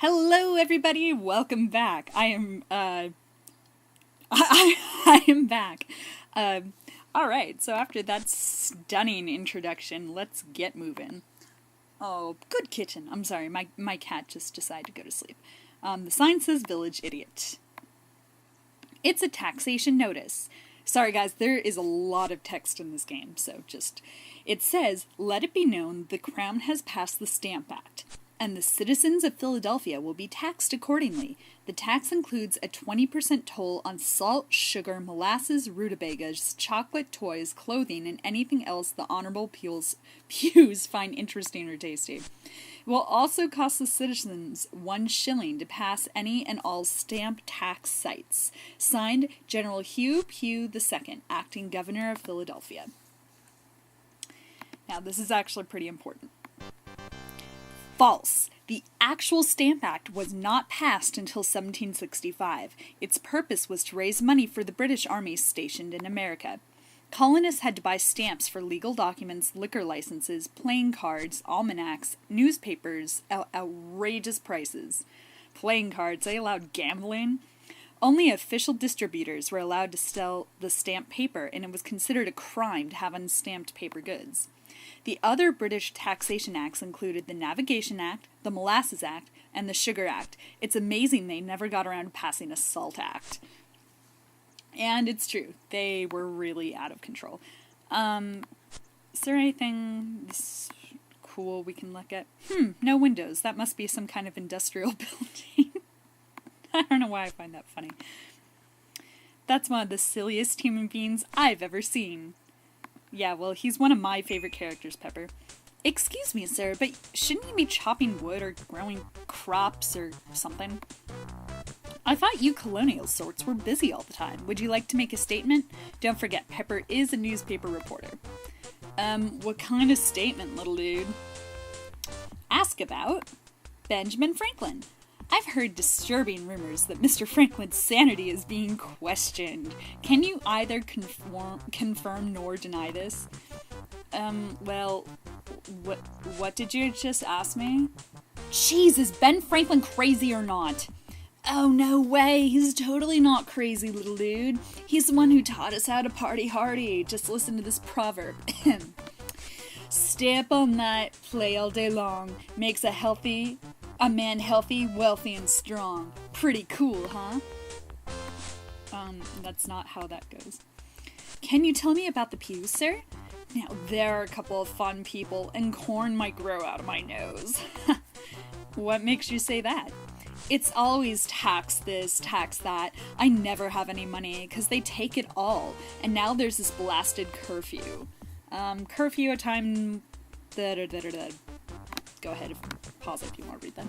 Hello, everybody. Welcome back. I am I am back. All right. So after that stunning introduction, let's get moving. Oh, good kitchen. I'm sorry. My cat just decided to go to sleep. The sign says Village Idiot. It's a taxation notice. Sorry, guys. There is a lot of text in this game, so it says, "Let it be known the Crown has passed the Stamp Act, and the citizens of Philadelphia will be taxed accordingly. The tax includes a 20% toll on salt, sugar, molasses, rutabagas, chocolate, toys, clothing, and anything else the honorable pews find interesting or tasty. It will also cost the citizens 1 shilling to pass any and all stamp tax sites. Signed, General Hugh Pugh II, Acting Governor of Philadelphia." Now, this is actually pretty important. False. The actual Stamp Act was not passed until 1765. Its purpose was to raise money for the British army stationed in America. Colonists had to buy stamps for legal documents, liquor licenses, playing cards, almanacs, newspapers at outrageous prices. Playing cards, they allowed gambling. Only official distributors were allowed to sell the stamped paper, and it was considered a crime to have unstamped paper goods. The other British taxation acts included the Navigation Act, the Molasses Act, and the Sugar Act. It's amazing they never got around to passing a Salt Act. And it's true, they were really out of control. Is there anything cool we can look at? No windows. That must be some kind of industrial building. I don't know why I find that funny. That's one of the silliest human beings I've ever seen. Yeah, well, he's one of my favorite characters, Pepper. "Excuse me, sir, but shouldn't you be chopping wood or growing crops or something? I thought you colonial sorts were busy all the time. Would you like to make a statement? Don't forget, Pepper is a newspaper reporter." What kind of statement, little dude?" "Ask about Benjamin Franklin. I've heard disturbing rumors that Mr. Franklin's sanity is being questioned. Can you either confirm nor deny this?" Well, what did you just ask me?" "Jeez, is Ben Franklin crazy or not?" "Oh, no way. He's totally not crazy, little dude. He's the one who taught us how to party hardy. Just listen to this proverb. Stay up all night, play all day long. Makes a man healthy, wealthy, and strong. Pretty cool, huh?" That's not how that goes. "Can you tell me about the pews, sir? Now, there are a couple of fun people, and corn might grow out of my nose." "What makes you say that?" "It's always tax this, tax that. I never have any money, because they take it all. And now there's this blasted curfew. Curfew at time... Go ahead, pause if you want to read that.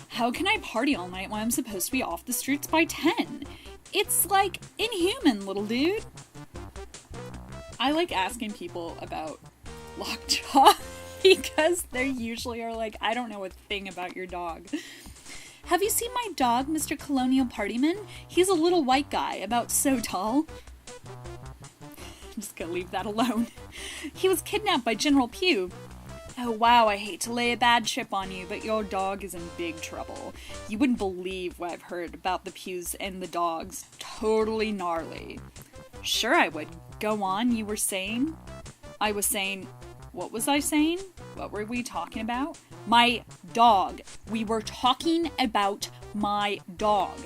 "How can I party all night when I'm supposed to be off the streets by 10? It's like inhuman, little dude." I like asking people about Lockjaw because they usually are like, "I don't know a thing about your dog." "Have you seen my dog, Mr. Colonial Partyman? He's a little white guy, about so tall." I'm just gonna leave that alone. "He was kidnapped by General Pugh." "Oh wow, I hate to lay a bad chip on you, but your dog is in big trouble. You wouldn't believe what I've heard about the Pews and the dogs. Totally gnarly." "Sure I would. Go on, you were saying?" "I was saying... What was I saying? What were we talking about?" "My dog. We were talking about my dog."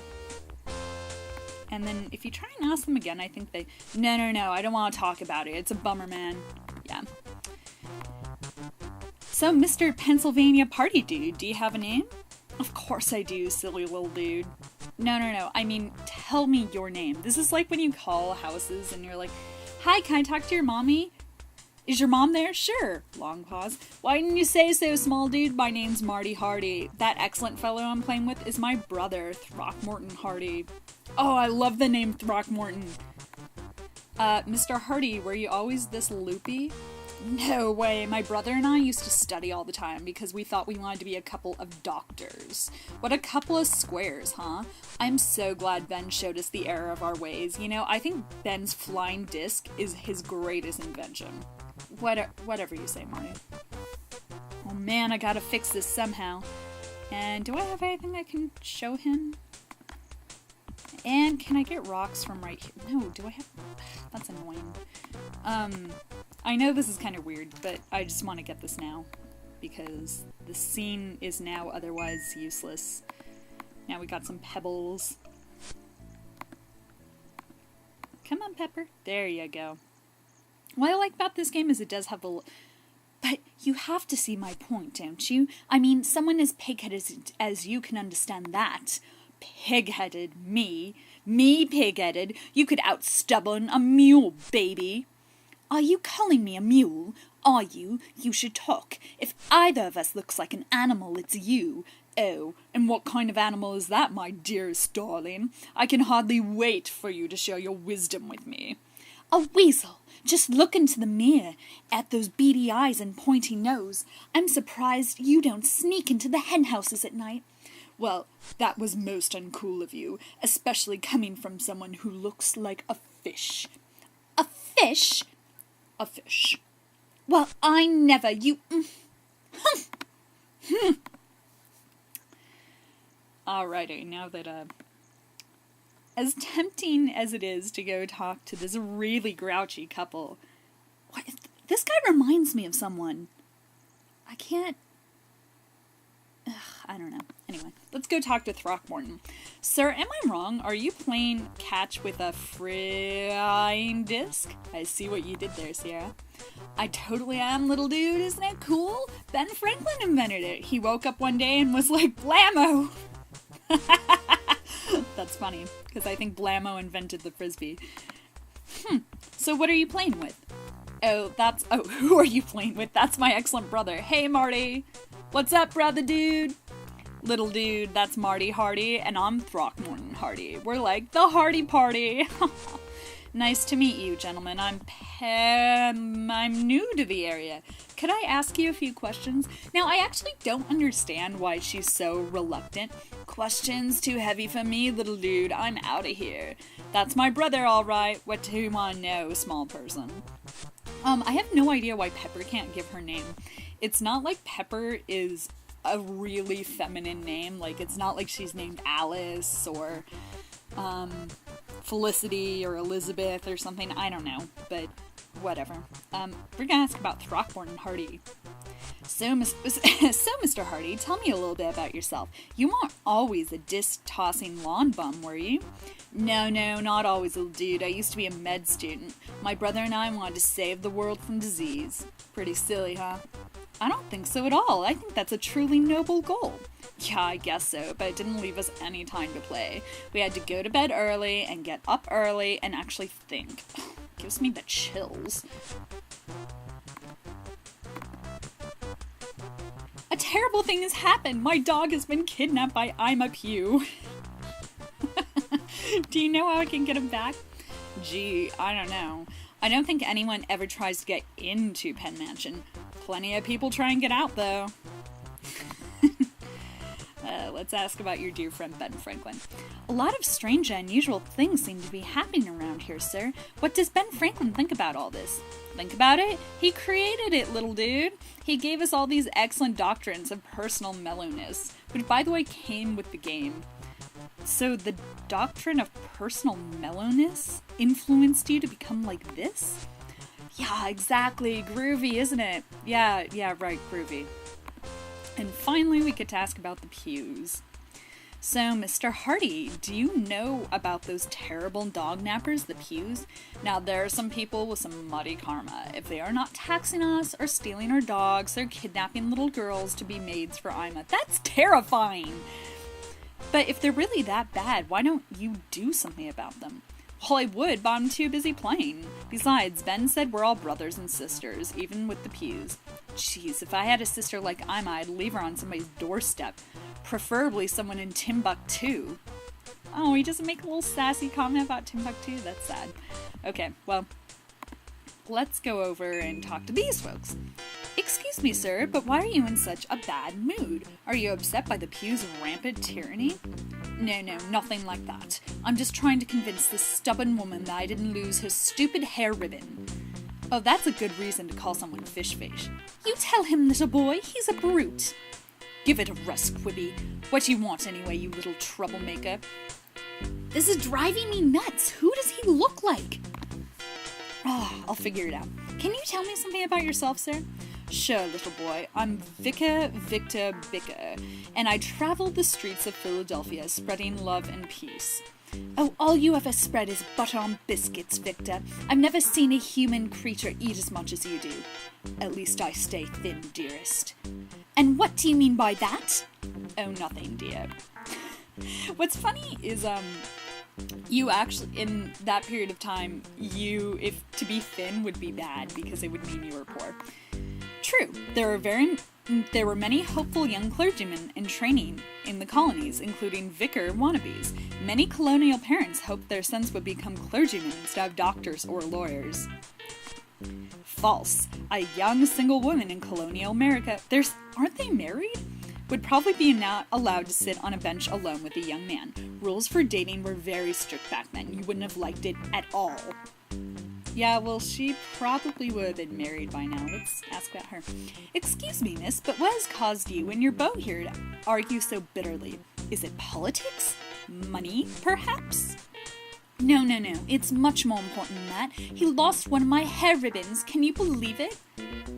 And then if you try and ask them again, I think they... No, I don't want to talk about it. It's a bummer, man." Yeah. "So, Mr. Pennsylvania Party Dude, do you have a name?" "Of course I do, silly little dude." No. I mean, tell me your name. This is like when you call houses and you're like, "Hi, can I talk to your mommy? Is your mom there?" "Sure." Long pause. "Why didn't you say so, small dude? My name's Marty Hardy. That excellent fellow I'm playing with is my brother, Throckmorton Hardy." "Oh, I love the name Throckmorton." Mr. Hardy, were you always this loopy?" "No way. My brother and I used to study all the time because we thought we wanted to be a couple of doctors. What a couple of squares, huh? I'm so glad Ben showed us the error of our ways. You know, I think Ben's flying disc is his greatest invention." Whatever you say, Marty. "Oh man, I gotta fix this somehow." And do I have anything I can show him? And can I get rocks from right here? No, do I have... That's annoying. I know this is kind of weird, but I just want to get this now. Because the scene is now otherwise useless. Now we got some pebbles. Come on, Pepper. There you go. What I like about this game is it does have a... But you have to see my point, don't you? I mean, someone as pig-headed as you can understand that. Pig-headed, me. Me pig-headed. You could out-stubborn a mule, baby. Are you calling me a mule? Are you? You should talk. If either of us looks like an animal, it's you. Oh, and what kind of animal is that, my dearest darling? I can hardly wait for you to share your wisdom with me. A weasel. Just look into the mirror at those beady eyes and pointy nose. I'm surprised you don't sneak into the hen houses at night. Well, that was most uncool of you, especially coming from someone who looks like a fish. A fish? A fish. Well, I never, you... Alrighty, now that, as tempting as it is to go talk to this really grouchy couple, this guy reminds me of someone. I can't... Ugh, I don't know. Anyway, let's go talk to Throckmorton. Sir, am I wrong? Are you playing catch with a frying disc? I see what you did there, Sierra. I totally am, little dude. Isn't it cool? Ben Franklin invented it. He woke up one day and was like, blammo! That's funny, because I think Blammo invented the Frisbee. So what are you playing with? Oh, who are you playing with? That's my excellent brother. Hey, Marty! What's up, brother dude? Little dude, that's Marty Hardy, and I'm Throckmorton Hardy. We're like the Hardy Party. Nice to meet you, gentlemen. I'm new to the area. Could I ask you a few questions? Now, I actually don't understand why she's so reluctant. Questions too heavy for me, little dude. I'm out of here. That's my brother, all right. What do you want to know, small person? I have no idea why Pepper can't give her name. It's not like Pepper is a really feminine name. Like, it's not like she's named Alice or, Felicity or Elizabeth or something. I don't know, but whatever. We're gonna ask about Throckmorton Hardy. So, Mr. Hardy, tell me a little bit about yourself. You weren't always a disc-tossing lawn bum, were you? No, not always, little dude. I used to be a med student. My brother and I wanted to save the world from disease. Pretty silly, huh? I don't think so at all. I think that's a truly noble goal. Yeah, I guess so, but it didn't leave us any time to play. We had to go to bed early and get up early and actually think. Gives me the chills. A terrible thing has happened. My dog has been kidnapped by Ima Pugh. Do you know how I can get him back? Gee, I don't know. I don't think anyone ever tries to get into Penn Mansion. Plenty of people try and get out, though. Let's ask about your dear friend Ben Franklin. A lot of strange and unusual things seem to be happening around here, sir. What does Ben Franklin think about all this? Think about it? He created it, little dude. He gave us all these excellent doctrines of personal mellowness, which, by the way, came with the game. So the doctrine of personal mellowness influenced you to become like this? Yeah, exactly. Groovy, isn't it? Yeah, right, groovy. And finally, we get to ask about the pews. So, Mr. Hardy, do you know about those terrible dog nappers, the pews? Now, there are some people with some muddy karma. If they are not taxing us or stealing our dogs, they're kidnapping little girls to be maids for Ima. That's terrifying! But if they're really that bad, why don't you do something about them? Well, I would, but I'm too busy playing. Besides, Ben said we're all brothers and sisters, even with the pews. Jeez, if I had a sister like Ima, I'd leave her on somebody's doorstep. Preferably someone in Timbuktu. Oh, he doesn't make a little sassy comment about Timbuktu? That's sad. Okay, well, let's go over and talk to these folks. Excuse me, sir, but why are you in such a bad mood? Are you upset by the pew's rampant tyranny? No, nothing like that. I'm just trying to convince this stubborn woman that I didn't lose her stupid hair ribbon. Oh, that's a good reason to call someone fish-face. You tell him, little boy, he's a brute. Give it a rest, Quibi. What do you want anyway, you little troublemaker? This is driving me nuts. Who does he look like? Oh, I'll figure it out. Can you tell me something about yourself, sir? Sure, little boy. I'm Vicar Victor Bicker, and I traveled the streets of Philadelphia spreading love and peace. Oh, all you ever spread is butter on biscuits, Victor. I've never seen a human creature eat as much as you do. At least I stay thin, dearest. And what do you mean by that? Oh, nothing, dear. What's funny is, you actually, in that period of time, if to be thin would be bad because it would mean you were poor. True, there were many hopeful young clergymen in training in the colonies, including vicar wannabes. Many colonial parents hoped their sons would become clergymen instead of doctors or lawyers. False. A young single woman in colonial America, aren't they married? Would probably be not allowed to sit on a bench alone with a young man. Rules for dating were very strict back then. You wouldn't have liked it at all. Yeah, well, she probably would have been married by now. Let's ask about her. Excuse me, miss, but what has caused you and your beau here to argue so bitterly? Is it politics? Money, perhaps? No. It's much more important than that. He lost one of my hair ribbons. Can you believe it?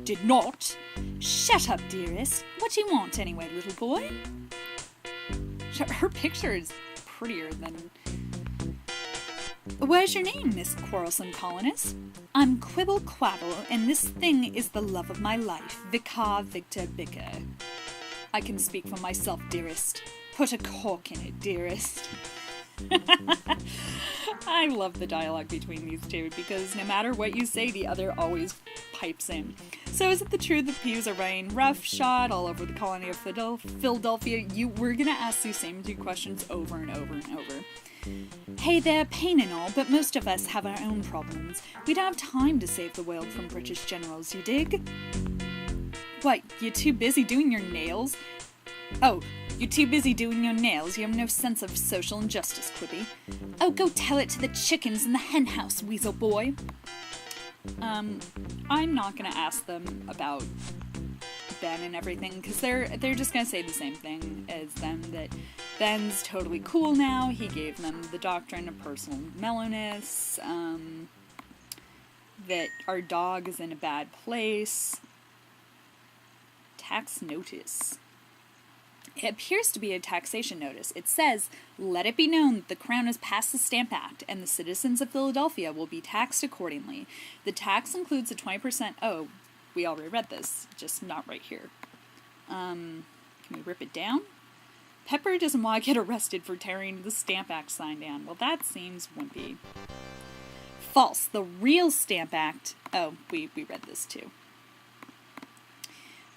Did not. Shut up, dearest. What do you want anyway, little boy? Her picture is prettier than... Where's your name, Miss Quarrelsome Colonist? I'm Quibble Quabble, and this thing is the love of my life, Vicar Victor Bicker. I can speak for myself, dearest. Put a cork in it, dearest. I love the dialogue between these two, because no matter what you say, the other always pipes in. So is it the truth that pews are running roughshod all over the colony of Philadelphia? We're gonna ask these same two questions over and over and over. Hey there, pain and all, but most of us have our own problems. We don't have time to save the world from British generals, you dig? What, you're too busy doing your nails? Oh, you're too busy doing your nails, you have no sense of social injustice, Quibi. Oh, go tell it to the chickens in the hen house, weasel boy. I'm not gonna ask them about Ben and everything, because they're just gonna say the same thing as them, that Ben's totally cool now, he gave them the doctrine of personal mellowness, that our dog is in a bad place. Tax notice. It appears to be a taxation notice. It says, let it be known that the Crown has passed the Stamp Act, and the citizens of Philadelphia will be taxed accordingly. The tax includes a 20%... Oh, we already read this, just not right here. Can we rip it down? Pepper doesn't want to get arrested for tearing the Stamp Act sign down. Well, that seems wimpy. False. The real Stamp Act... Oh, we read this too.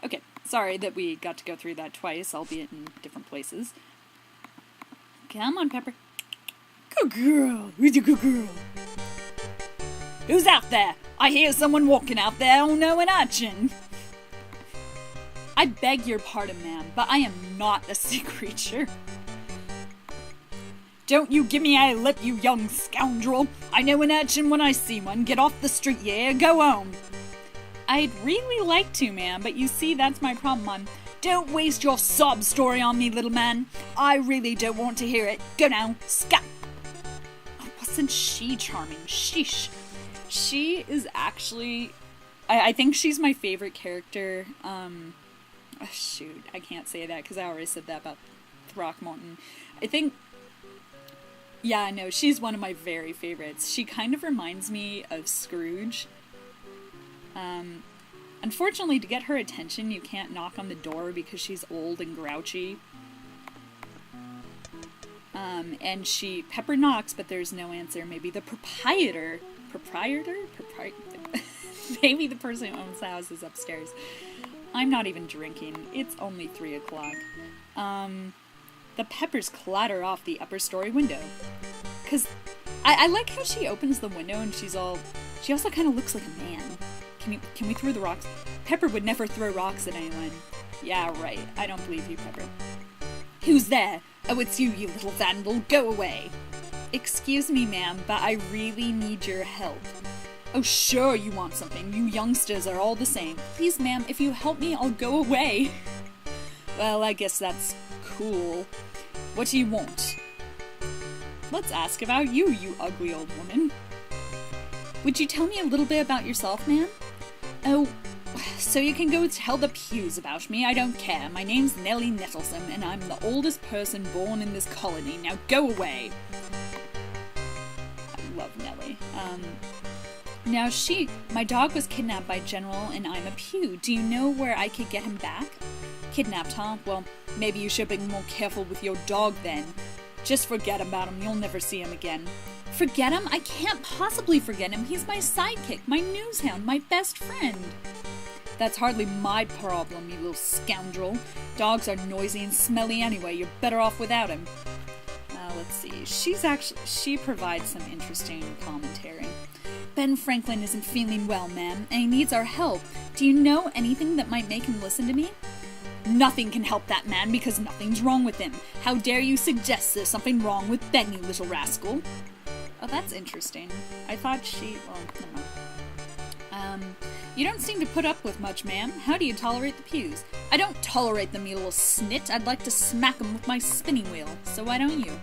Okay, sorry that we got to go through that twice, albeit in different places. Come on, Pepper. Good girl. Who's a good girl? Who's out there? I hear someone walking out there. Oh no, an urchin. I beg your pardon, ma'am, but I am not a sea creature. Don't you give me a lip, you young scoundrel. I know an urchin when I see one. Get off the street, yeah, go home. I'd really like to, ma'am, but you see, that's my problem. Don't waste your sob story on me, little man. I really don't want to hear it. Go now, scat. Oh, wasn't she charming? Sheesh. She is actually... I think she's my favorite character. Oh, shoot, I can't say that because I already said that about Throckmorton. I think... Yeah, no, she's one of my very favorites. She kind of reminds me of Scrooge. Unfortunately, to get her attention, you can't knock on the door because she's old and grouchy. And Pepper knocks, but there's no answer. Maybe the proprietor? Maybe the person who owns the house is upstairs. I'm not even drinking. It's only 3 o'clock. The Peppers clatter off the upper story window. Because I like how she opens the window and she also kind of looks like a man. Can we throw the rocks? Pepper would never throw rocks at anyone. Yeah, right. I don't believe you, Pepper. Who's there? Oh, it's you, you little vandal. Go away. Excuse me, ma'am, but I really need your help. Oh, sure you want something. You youngsters are all the same. Please, ma'am, if you help me, I'll go away. Well, I guess that's cool. What do you want? Let's ask about you, you ugly old woman. Would you tell me a little bit about yourself, ma'am? Oh, so you can go tell the pews about me, I don't care. My name's Nellie Nettlesome, and I'm the oldest person born in this colony. Now go away. I love Nellie. Now my dog was kidnapped by General, and I'm a pew. Do you know where I could get him back? Kidnapped, huh? Well, maybe you should be more careful with your dog then. Just forget about him, you'll never see him again. Forget him? I can't possibly forget him. He's my sidekick, my newshound, my best friend. That's hardly my problem, you little scoundrel. Dogs are noisy and smelly anyway. You're better off without him. Let's see. She provides some interesting commentary. Ben Franklin isn't feeling well, ma'am, and he needs our help. Do you know anything that might make him listen to me? Nothing can help that man because nothing's wrong with him. How dare you suggest there's something wrong with Ben, you little rascal? Oh, that's interesting. I thought well, never mind. You don't seem to put up with much, ma'am. How do you tolerate the pews? I don't tolerate them, you little snit. I'd like to smack them with my spinning wheel. So why don't you?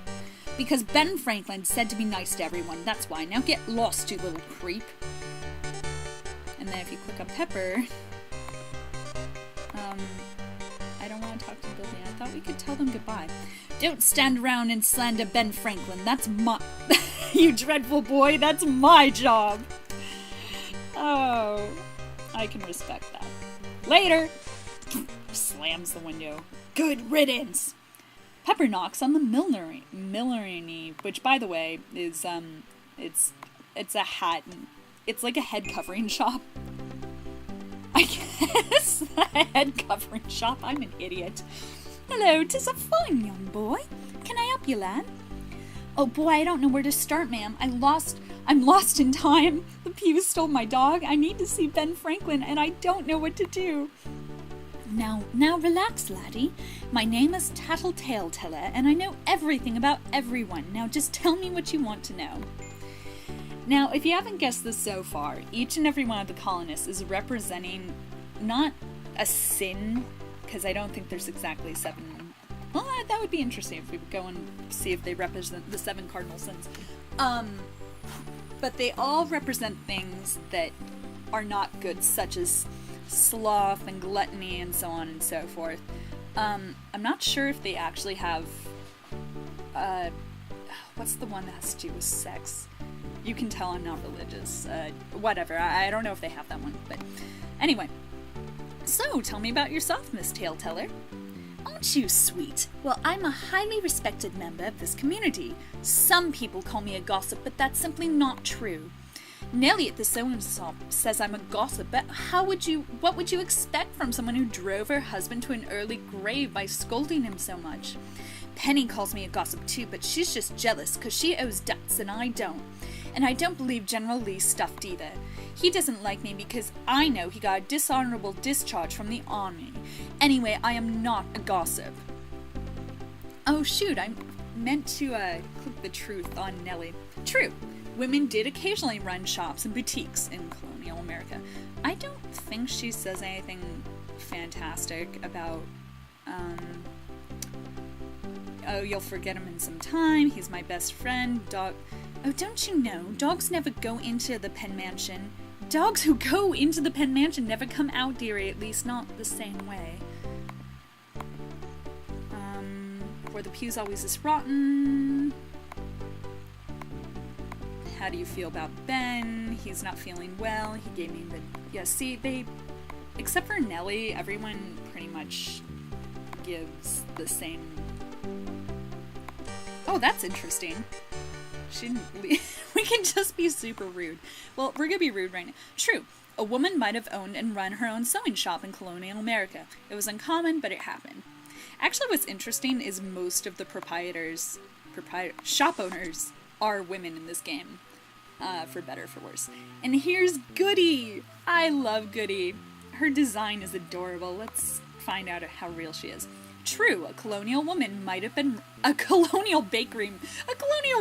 Because Ben Franklin said to be nice to everyone. That's why. Now get lost, you little creep. And then if you click on Pepper... I don't want to talk to Billy. I thought we could tell them goodbye. Don't stand around and slander Ben Franklin. That's my... You dreadful boy, that's my job. Oh, I can respect that. Later! Slams the window. Good riddance! Pepper knocks on the millinery, which, by the way, is, it's a hat. It's like a head covering shop. I guess a head covering shop. I'm an idiot. Hello, 'tis a fine young boy. Can I help you, lad? Oh boy, I don't know where to start, ma'am. I'm lost in time. The pews stole my dog. I need to see Ben Franklin, and I don't know what to do. Now relax, laddie. My name is Tattletale Teller, and I know everything about everyone. Now just tell me what you want to know. Now, if you haven't guessed this so far, each and every one of the colonists is representing not a sin, because I don't think there's exactly 7. Well, that would be interesting if we would go and see if they represent the 7 cardinal sins. But they all represent things that are not good, such as sloth and gluttony and so on and so forth. I'm not sure if they actually have, what's the one that has to do with sex? You can tell I'm not religious. Whatever, I don't know if they have that one, but anyway. So, tell me about yourself, Miss Tale Teller. Aren't you sweet? Well, I'm a highly respected member of this community. Some people call me a gossip, but that's simply not true. Nellie at the sewing shop says I'm a gossip, but what would you expect from someone who drove her husband to an early grave by scolding him so much? Penny calls me a gossip too, but she's just jealous because she owes debts and I don't. And I don't believe General Lee's stuffed either. He doesn't like me because I know he got a dishonorable discharge from the army. Anyway, I am not a gossip. Oh shoot, I meant to click the truth on Nellie. True. Women did occasionally run shops and boutiques in colonial America. I don't think she says anything fantastic about, oh, you'll forget him in some time, he's my best friend, dog. Oh, don't you know, dogs never go into the Penn Mansion. Dogs who go into the Penn Mansion never come out, dearie, at least not the same way. Where the pews always is rotten. How do you feel about Ben? He's not feeling well. He gave me the... Yeah, see, except for Nellie, everyone pretty much gives the same... Oh, that's interesting. She didn't leave. We can just be super rude. Well, we're gonna be rude right now. True. A woman might have owned and run her own sewing shop in colonial America. It was uncommon, but it happened. Actually, what's interesting is most of the shop owners are women in this game. For better or for worse. And here's Goody! I love Goody. Her design is adorable. Let's find out how real she is. True, a colonial woman might have been... A colonial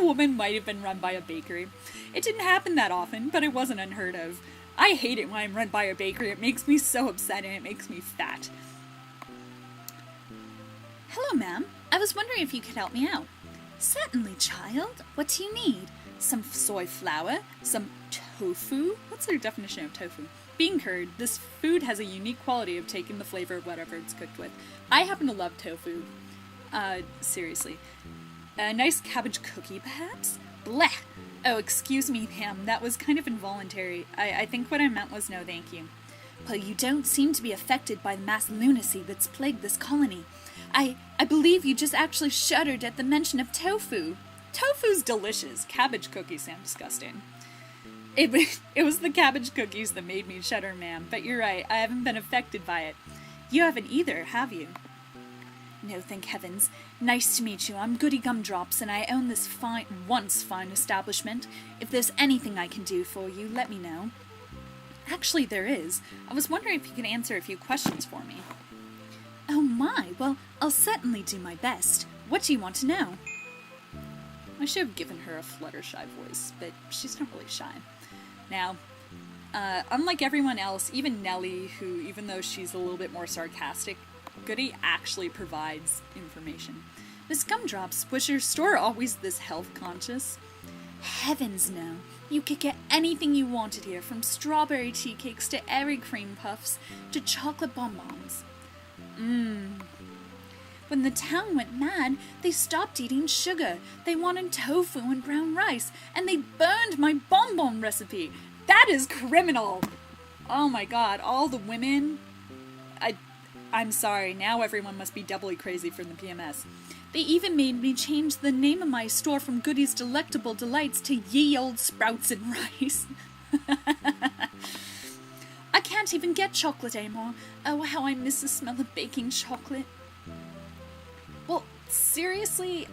woman might have been run by a bakery. It didn't happen that often, but it wasn't unheard of. I hate it when I'm run by a bakery. It makes me so upset and it makes me fat. Hello, ma'am. I was wondering if you could help me out. Certainly, child. What do you need? Some soy flour? Some tofu? What's their definition of tofu? Bean curd. This food has a unique quality of taking the flavor of whatever it's cooked with. I happen to love tofu. Seriously. A nice cabbage cookie, perhaps? Blech! Oh, excuse me, ma'am. That was kind of involuntary. I think what I meant was no thank you. Well, you don't seem to be affected by the mass lunacy that's plagued this colony. I believe you just actually shuddered at the mention of tofu. Tofu's delicious. Cabbage cookies sound disgusting. It was the cabbage cookies that made me shudder, ma'am, but you're right, I haven't been affected by it. You haven't either, have you? No, thank heavens. Nice to meet you. I'm Goody Gumdrops, and I own this once fine establishment. If there's anything I can do for you, let me know. Actually, there is. I was wondering if you could answer a few questions for me. Oh my, well, I'll certainly do my best. What do you want to know? I should have given her a Fluttershy voice, but she's not really shy. Now, unlike everyone else, even Nellie, who, even though she's a little bit more sarcastic, Goody actually provides information. Miss Gumdrops, was your store always this health-conscious? Heavens no. You could get anything you wanted here, from strawberry tea cakes to airy cream puffs to chocolate bonbons. When the town went mad, they stopped eating sugar. They wanted tofu and brown rice, and they burned my bonbon recipe. That is criminal! Oh my god, all the women... I'm sorry, now everyone must be doubly crazy from the PMS. They even made me change the name of my store from Goody's Delectable Delights to Ye Old Sprouts and Rice. I can't even get chocolate anymore. Oh, how I miss the smell of baking chocolate. Well, seriously?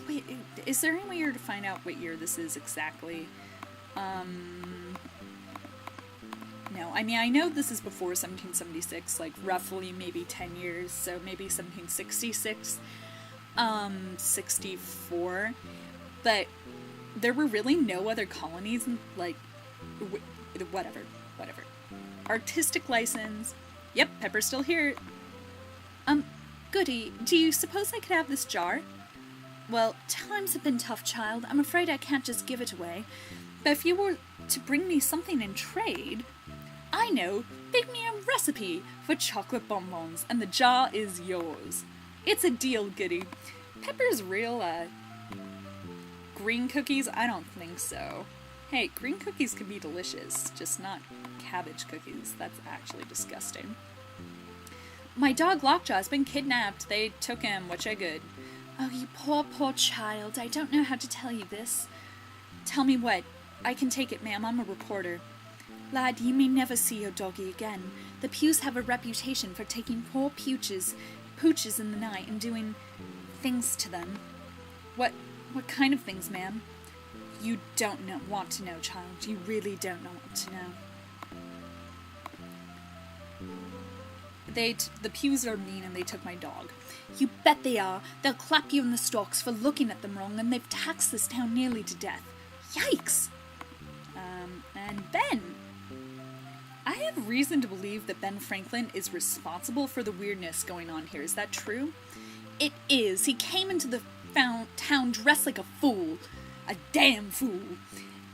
Wait, is there any way to find out what year this is exactly? No, I mean, I know this is before 1776, like roughly maybe 10 years, so maybe 1766, 64, but there were really no other colonies, like, whatever. Artistic license. Yep, Pepper's still here. Goody, do you suppose I could have this jar? Well, times have been tough, child. I'm afraid I can't just give it away. But if you were to bring me something in trade... I know! Bake me a recipe for chocolate bonbons, and the jar is yours. It's a deal, Goody. Pepper's real, green cookies? I don't think so. Hey, green cookies can be delicious, just not cabbage cookies. That's actually disgusting. My dog Lockjaw's been kidnapped. They took him, which I good. Oh, you poor, poor child. I don't know how to tell you this. Tell me what. I can take it, ma'am. I'm a reporter. Lad, you may never see your doggy again. The Pews have a reputation for taking poor pooches in the night and doing things to them. What kind of things, ma'am? You don't want to know, child. You really don't want to know. The Pews are mean and they took my dog. You bet they are. They'll clap you in the stocks for looking at them wrong, and they've taxed this town nearly to death. Yikes! And Ben. I have reason to believe that Ben Franklin is responsible for the weirdness going on here. Is that true? It is. He came into the town dressed like a fool. A damn fool.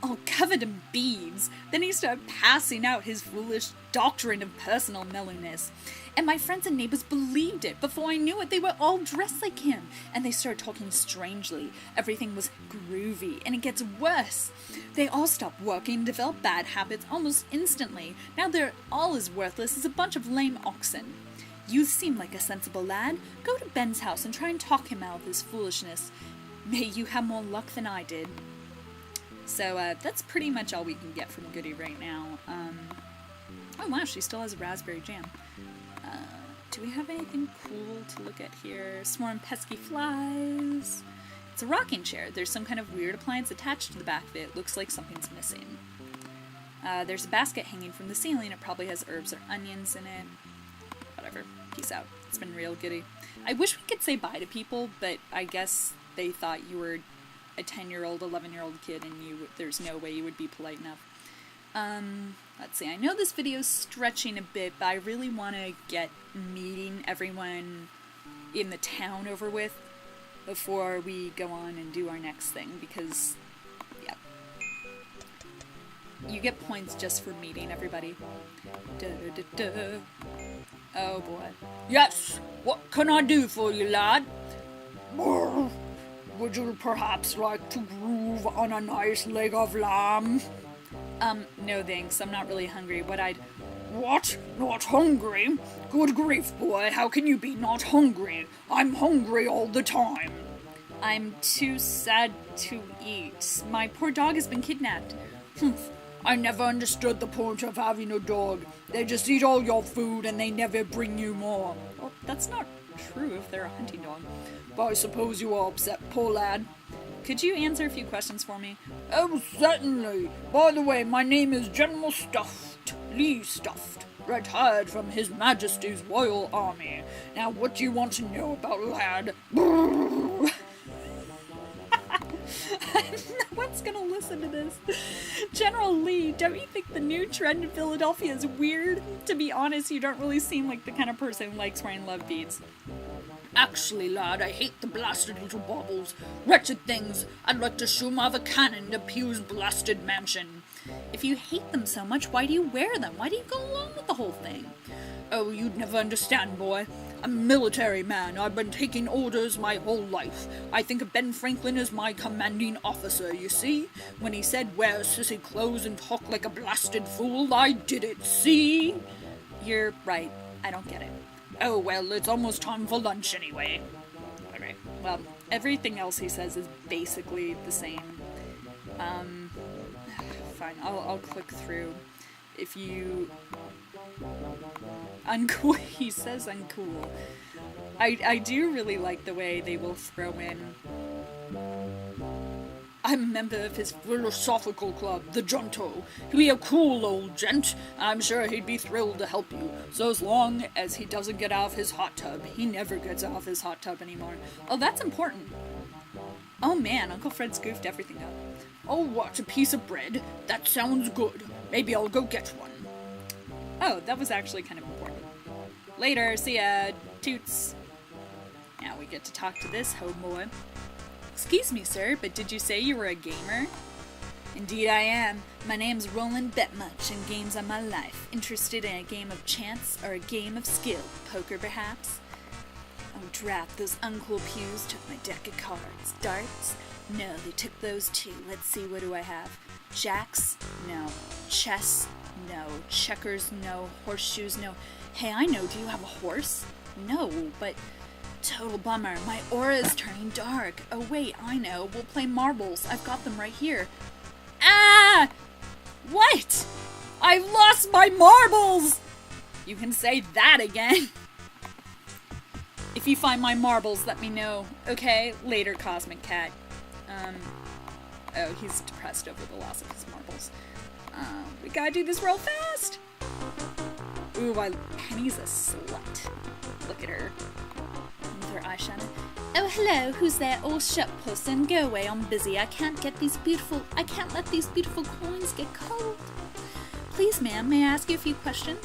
All covered in beads. Then he started passing out his foolish doctrine of personal mellowness. And my friends and neighbors believed it. Before I knew it, they were all dressed like him. And they started talking strangely. Everything was groovy. And it gets worse. They all stopped working and developed bad habits almost instantly. Now they're all as worthless as a bunch of lame oxen. You seem like a sensible lad. Go to Ben's house and try and talk him out of his foolishness. May you have more luck than I did. So, that's pretty much all we can get from Goody right now. Oh wow, she still has raspberry jam. Do we have anything cool to look at here? Swarm pesky flies. It's a rocking chair. There's some kind of weird appliance attached to the back of it. Looks like something's missing. There's a basket hanging from the ceiling. It probably has herbs or onions in it. Whatever. Peace out. It's been real Goody. I wish we could say bye to people, but I guess they thought you were a 10-year-old, 11-year-old kid and there's no way you would be polite enough. Let's see, I know this video's stretching a bit, but I really want to get meeting everyone in the town over with before we go on and do our next thing, because, yeah. You get points just for meeting everybody. Da, da, da, da. Oh boy. Yes, what can I do for you, lad? Would you perhaps like to groove on a nice leg of lamb? No thanks, I'm not really hungry. What? Not hungry? Good grief, boy, how can you be not hungry? I'm hungry all the time. I'm too sad to eat. My poor dog has been kidnapped. Humph. I never understood the point of having a dog. They just eat all your food and they never bring you more. Well, that's not true if they're a hunting dog. But I suppose you are upset, poor lad. Could you answer a few questions for me? Oh, certainly. By the way, my name is General Stuffed, Lee Stuffed, retired from His Majesty's Royal Army. Now, what do you want to know about, lad? No one's gonna listen to this. General Lee, don't you think the new trend in Philadelphia is weird? To be honest, you don't really seem like the kind of person who likes wearing love beads. Actually, lad, I hate the blasted little baubles. Wretched things. I'd like to shoot 'em out of a cannon to Pew's blasted mansion. If you hate them so much, why do you wear them? Why do you go along with the whole thing? Oh, you'd never understand, boy. I'm a military man. I've been taking orders my whole life. I think of Ben Franklin as my commanding officer, you see? When he said wear sissy clothes and talk like a blasted fool, I did it, see? You're right. I don't get it. Oh, well, it's almost time for lunch anyway. Alright. Well, everything else he says is basically the same. Fine. I'll click through. If you... Uncool. He says uncool. I do really like the way they will throw in... I'm a member of his philosophical club, the Junto. He'd be a cool old gent. I'm sure he'd be thrilled to help you. So as long as he doesn't get out of his hot tub. He never gets out of his hot tub anymore. Oh, that's important. Oh man, Uncle Fred's goofed everything up. Oh, what, a piece of bread? That sounds good. Maybe I'll go get one. Oh, that was actually kind of important. Later, see ya, toots. Now we get to talk to this homeboy. Excuse me, sir, but did you say you were a gamer? Indeed I am. My name's Roland Betmuch, and games are my life. Interested in a game of chance or a game of skill? Poker, perhaps? Oh, drat, those uncool pews took my deck of cards. Darts? No, they took those too. Let's see, what do I have? Jacks? No. Chess? No. Checkers? No. Horseshoes? No. Hey, I know, do you have a horse? No, but... Total bummer. My aura is turning dark. Oh wait, I know. We'll play marbles. I've got them right here. Ah! What? I lost my marbles! You can say that again. If you find my marbles, let me know. Okay? Later, Cosmic Cat. Oh, he's depressed over the loss of his marbles. We gotta do this real fast. Ooh, Penny's a slut. Look at her. With her eyeshadow. Oh, hello, who's there? All shut, Pussum. Go away, I'm busy. I can't let these beautiful coins get cold. Please, ma'am, may I ask you a few questions?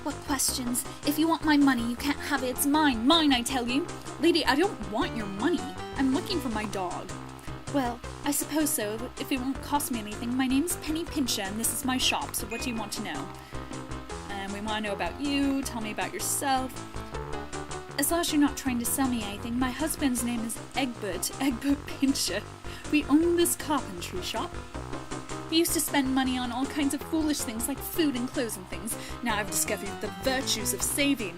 What questions? If you want my money, you can't have it. It's mine. Mine, I tell you. Lady, I don't want your money. I'm looking for my dog. Well, I suppose so, if it won't cost me anything. My name's Penny Pincher, and this is my shop, so what do you want to know? And we want to know about you. Tell me about yourself. As long as you're not trying to sell me anything, my husband's name is Egbert Pincher. We own this carpentry shop. We used to spend money on all kinds of foolish things like food and clothes and things. Now I've discovered the virtues of saving.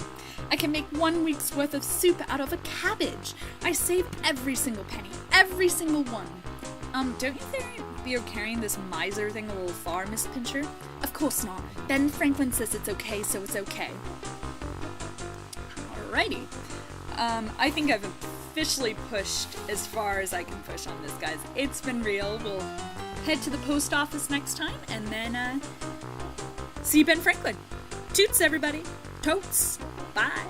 I can make 1 week's worth of soup out of a cabbage. I save every single penny. Every single one. Don't you think you're carrying this miser thing a little far, Miss Pincher? Of course not. Ben Franklin says it's okay, so it's okay. Alrighty. I think I've officially pushed as far as I can push on this, guys. It's been real. We'll head to the post office next time, and then, see Ben Franklin. Toots, everybody. Totes. Bye.